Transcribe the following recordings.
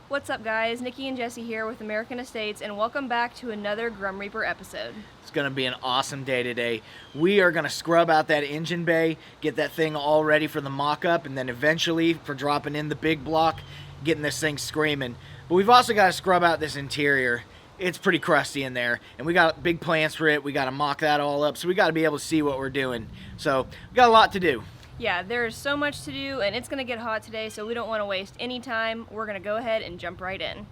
What's up guys, Nikki and Jesse here with American Estates and welcome back to another Grum Reaper episode. It's going to be an awesome day today. We are going to scrub out that engine bay, get that thing all ready for the mock-up, and then eventually for dropping in the big block, getting this thing screaming. But we've also got to scrub out this interior. It's pretty crusty in there, and we got big plans for it. We got to mock that all up, so we got to be able to see what we're doing. So we got a lot to do. Yeah, there's so much to do and it's going to get hot today, so we don't want to waste any time. We're going to go ahead and jump right in.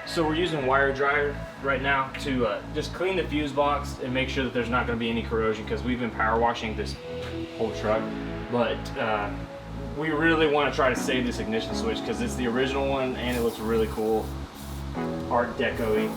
So we're using wire dryer right now to just clean the fuse box and make sure that there's not going to be any corrosion, because we've been power washing this whole truck, but we really want to try to save this ignition switch because it's the original one and it looks really cool, Art Deco-y.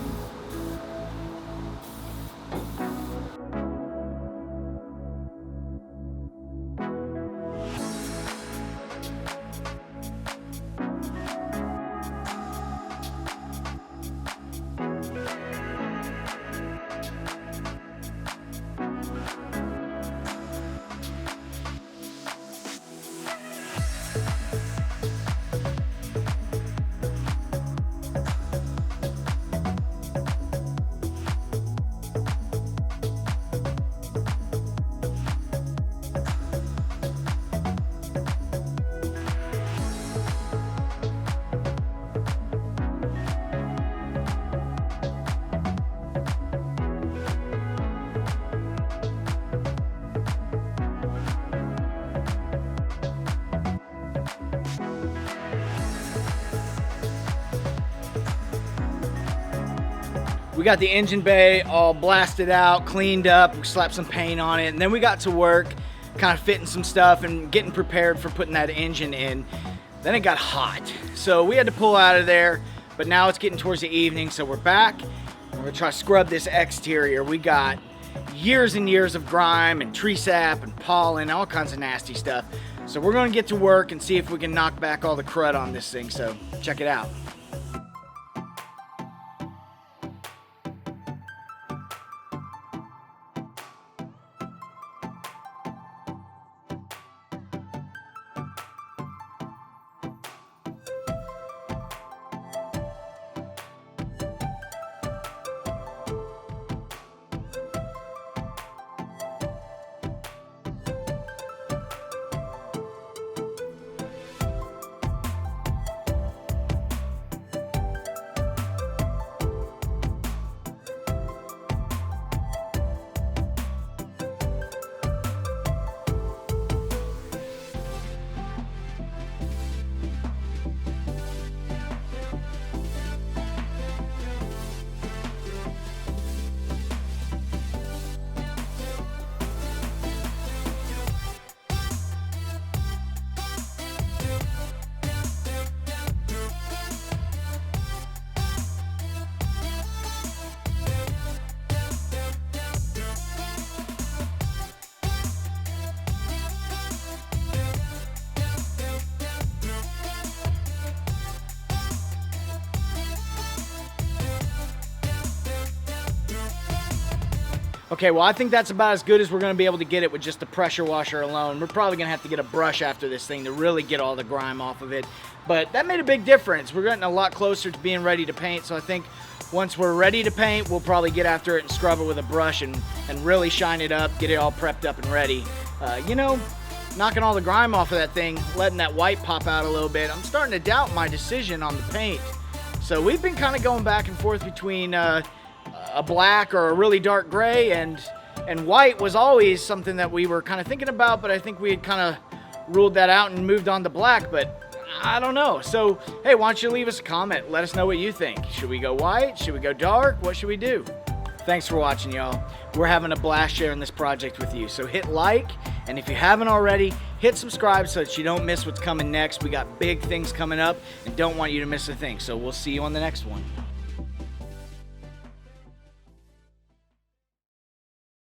We got the engine bay all blasted out, cleaned up, we slapped some paint on it, and then we got to work kind of fitting some stuff and getting prepared for putting that engine in. Then it got hot, so we had to pull out of there, but now it's getting towards the evening, so we're back and we're gonna try to scrub this exterior. We got years and years of grime and tree sap and pollen, all kinds of nasty stuff. So we're gonna get to work and see if we can knock back all the crud on this thing, so check it out. Okay, well, I think that's about as good as we're going to be able to get it with just the pressure washer alone. We're probably going to have to get a brush after this thing to really get all the grime off of it. But that made a big difference. We're getting a lot closer to being ready to paint, so I think once we're ready to paint, we'll probably get after it and scrub it with a brush and really shine it up, get it all prepped up and ready. You know, knocking all the grime off of that thing, letting that white pop out a little bit, I'm starting to doubt my decision on the paint. So we've been kind of going back and forth between a black or a really dark gray, and white was always something that we were kind of thinking about, but I think we had kind of ruled that out and moved on to black, but I don't know. So, hey, why don't you leave us a comment? Let us know what you think. Should we go white? Should we go dark? What should we do? Thanks for watching, y'all. We're having a blast sharing this project with you. So hit like, and if you haven't already, hit subscribe so that you don't miss what's coming next. We got big things coming up and don't want you to miss a thing. So we'll see you on the next one.